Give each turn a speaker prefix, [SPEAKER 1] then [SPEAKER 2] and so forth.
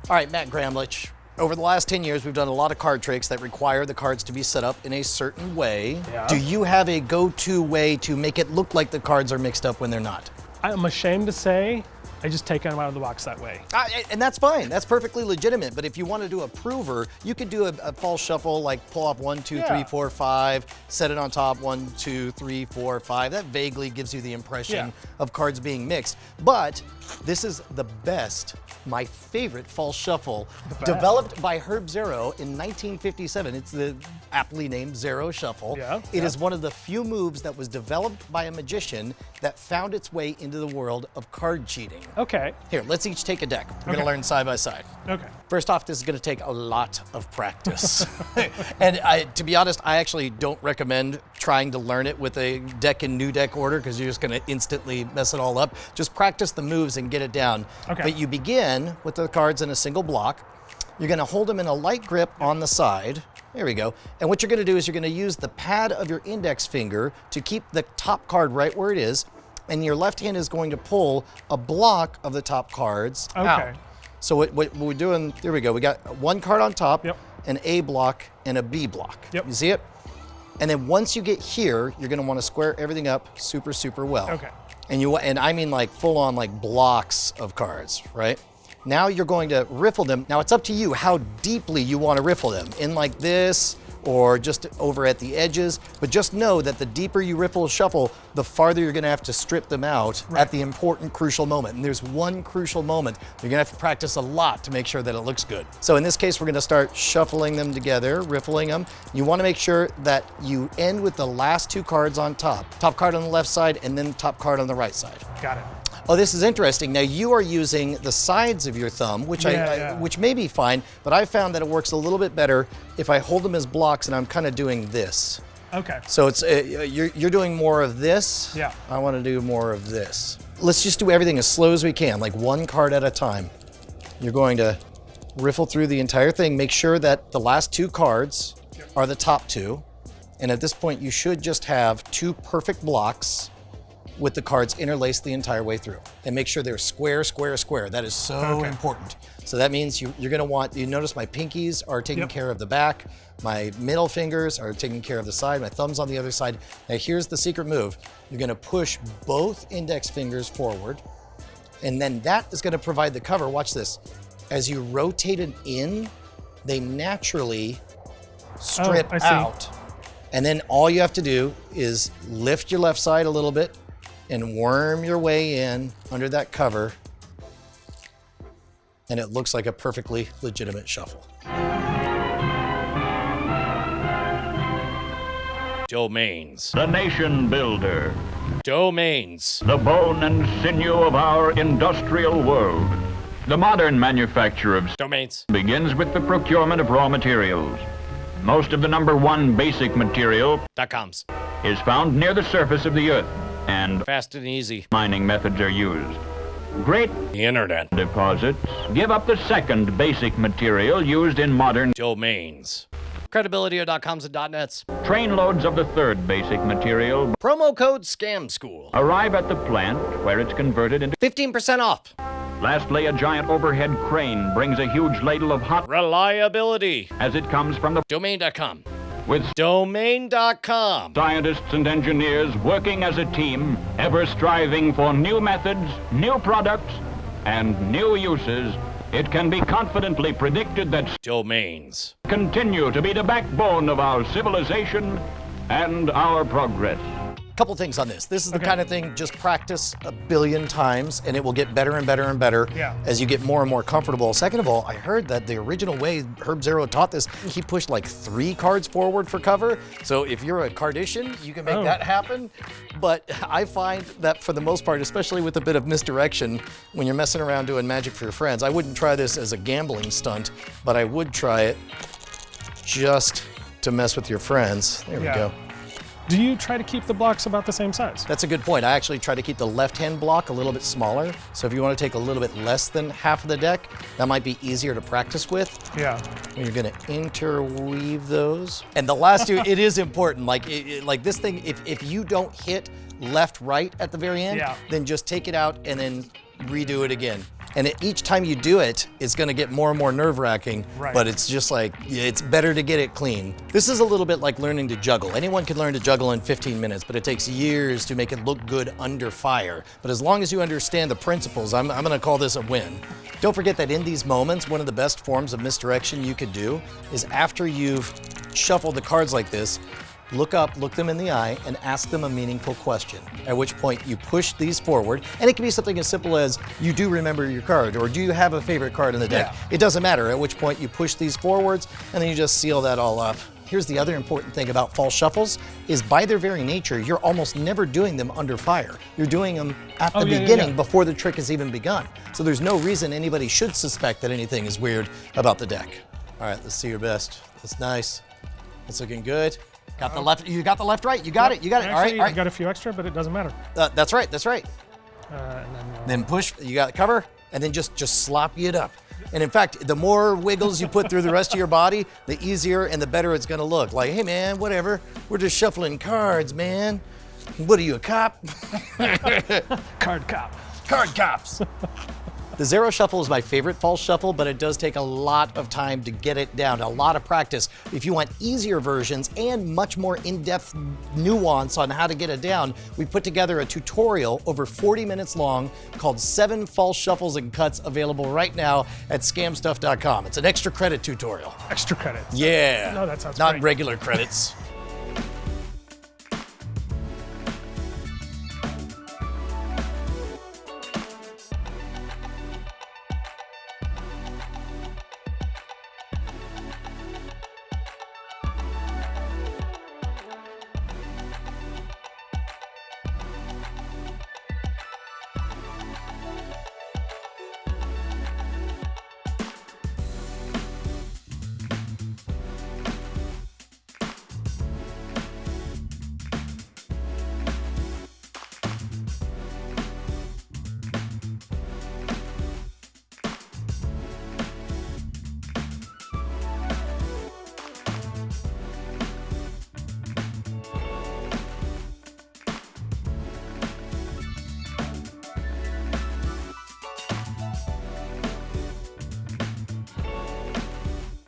[SPEAKER 1] All right, Matt Gramlich. Over the last 10 years, we've done a lot of card tricks that require the cards to be set up in a certain way.
[SPEAKER 2] Yeah.
[SPEAKER 1] Do you have a go-to way to make it look like the cards are mixed up when they're not?
[SPEAKER 2] I'm ashamed to say, I just take them out of the box that way.
[SPEAKER 1] And that's fine. That's perfectly legitimate. But if you want to do a prover, you could do a false shuffle, like pull off 1, 2, 3, 4, 5, set it on top, 1, 2, 3, 4, 5. That vaguely gives you the impression of cards being mixed. But this is the best, my favorite false shuffle, developed by Herb Zarrow in 1957. It's the aptly named Zarrow Shuffle. It is one of the few moves that was developed by a magician that found its way into the world of card cheating.
[SPEAKER 2] Okay.
[SPEAKER 1] Here, let's each take a deck. We're gonna learn side by side.
[SPEAKER 2] Okay.
[SPEAKER 1] First off, this is gonna take a lot of practice. And to be honest, I actually don't recommend trying to learn it with a deck in new deck order because you're just gonna instantly mess it all up. Just practice the moves and get it down.
[SPEAKER 2] Okay.
[SPEAKER 1] But you begin with the cards in a single block. You're gonna hold them in a light grip on the side. There we go. And what you're gonna do is you're gonna use the pad of your index finger to keep the top card right where it is, and your left hand is going to pull a block of the top cards out. So what we're doing, there we go. We got one card on top, an A block and a B block. You see it? And then once you get here, you're gonna wanna square everything up super, super well.
[SPEAKER 2] Okay.
[SPEAKER 1] And I mean like full on like blocks of cards, right? Now you're going to riffle them. Now it's up to you how deeply you want to riffle them. In like this, or just over at the edges. But just know that the deeper you riffle shuffle, the farther you're gonna have to strip them out at the important crucial moment. And there's one crucial moment. You're gonna have to practice a lot to make sure that it looks good. So in this case, we're gonna start shuffling them together, riffling them. You wanna make sure that you end with the last two cards on top. Top card on the left side and then top card on the right side.
[SPEAKER 2] Got it.
[SPEAKER 1] Oh, this is interesting. Now you are using the sides of your thumb, which which may be fine, but I found that it works a little bit better if I hold them as blocks and I'm kind of doing this.
[SPEAKER 2] Okay.
[SPEAKER 1] So it's you're doing more of this.
[SPEAKER 2] Yeah.
[SPEAKER 1] I want to do more of this. Let's just do everything as slow as we can, like one card at a time. You're going to riffle through the entire thing. Make sure that the last two cards are the top two. And at this point, you should just have two perfect blocks with the cards interlaced the entire way through. And make sure they're square, square, square. That is so important. So that means you're gonna want, you notice my pinkies are taking care of the back, my middle fingers are taking care of the side, my thumb's on the other side. Now here's the secret move. You're gonna push both index fingers forward, and then that is gonna provide the cover. Watch this. As you rotate it in, they naturally strip out. And then all you have to do is lift your left side a little bit and worm your way in under that cover, and it looks like a perfectly legitimate shuffle.
[SPEAKER 3] Domains.
[SPEAKER 4] The nation builder.
[SPEAKER 3] Domains.
[SPEAKER 4] The bone and sinew of our industrial world. The modern manufacture of
[SPEAKER 3] domains
[SPEAKER 4] begins with the procurement of raw materials. Most of the #1 basic material
[SPEAKER 3] .coms
[SPEAKER 4] is found near the surface of the earth, and
[SPEAKER 3] fast and easy
[SPEAKER 4] mining methods are used. Great
[SPEAKER 3] the internet
[SPEAKER 4] deposits give up the second basic material used in modern
[SPEAKER 3] domains. Credibility.coms and .nets.
[SPEAKER 4] Trainloads of the third basic material.
[SPEAKER 3] Promo code SCAMSCHOOL.
[SPEAKER 4] Arrive at the plant where it's converted into
[SPEAKER 3] 15% off.
[SPEAKER 4] Lastly, a giant overhead crane brings a huge ladle of hot
[SPEAKER 3] reliability
[SPEAKER 4] as it comes from the
[SPEAKER 3] domain.com.
[SPEAKER 4] With
[SPEAKER 3] domain.com.
[SPEAKER 4] Scientists and engineers working as a team, ever striving for new methods, new products, and new uses, it can be confidently predicted that
[SPEAKER 3] domains
[SPEAKER 4] continue to be the backbone of our civilization and our progress.
[SPEAKER 1] Couple things on this. This is the kind of thing, just practice a billion times and it will get better and better and better as you get more and more comfortable. Second of all, I heard that the original way Herb Zarrow taught this, he pushed like 3 cards forward for cover. So if you're a cardician, you can make that happen. But I find that for the most part, especially with a bit of misdirection, when you're messing around doing magic for your friends, I wouldn't try this as a gambling stunt, but I would try it just to mess with your friends. There we go.
[SPEAKER 2] Do you try to keep the blocks about the same size?
[SPEAKER 1] That's a good point. I actually try to keep the left-hand block a little bit smaller. So if you want to take a little bit less than half of the deck, that might be easier to practice with.
[SPEAKER 2] Yeah.
[SPEAKER 1] You're gonna interweave those. And the last two, it is important. Like this thing, if you don't hit left, right at the very end, then just take it out and then redo it again. And each time you do it, it's gonna get more and more nerve-wracking,
[SPEAKER 2] Right.
[SPEAKER 1] but it's just like, it's better to get it clean. This is a little bit like learning to juggle. Anyone can learn to juggle in 15 minutes, but it takes years to make it look good under fire. But as long as you understand the principles, I'm gonna call this a win. Don't forget that in these moments, one of the best forms of misdirection you could do is after you've shuffled the cards like this, look up, look them in the eye, and ask them a meaningful question. At which point you push these forward, and it can be something as simple as, you do remember your card, or do you have a favorite card in the deck?
[SPEAKER 2] Yeah.
[SPEAKER 1] It doesn't matter, at which point you push these forwards, and then you just seal that all up. Here's the other important thing about false shuffles, is by their very nature, you're almost never doing them under fire. You're doing them at the beginning before the trick has even begun. So there's no reason anybody should suspect that anything is weird about the deck. All right, let's see your best. That's nice. That's looking good. Got the left, you got the left, right. You got it, you got it.
[SPEAKER 2] Actually,
[SPEAKER 1] All right, all
[SPEAKER 2] I
[SPEAKER 1] right.
[SPEAKER 2] got a few extra, but it doesn't matter.
[SPEAKER 1] That's right, that's right.
[SPEAKER 2] And
[SPEAKER 1] Then push, you got cover, and then just sloppy it up. And in fact, the more wiggles you put through the rest of your body, the easier and the better it's gonna look. Like, hey man, whatever, we're just shuffling cards, man. What are you, a cop?
[SPEAKER 2] card cop.
[SPEAKER 1] Card cops. The Zarrow Shuffle is my favorite false shuffle, but it does take a lot of time to get it down, a lot of practice. If you want easier versions and much more in-depth nuance on how to get it down, we put together a tutorial over 40 minutes long called 7 False Shuffles and Cuts, available right now at scamstuff.com. It's an extra credit tutorial.
[SPEAKER 2] Extra credit.
[SPEAKER 1] Yeah.
[SPEAKER 2] No, that sounds
[SPEAKER 1] Not
[SPEAKER 2] great.
[SPEAKER 1] regular credits.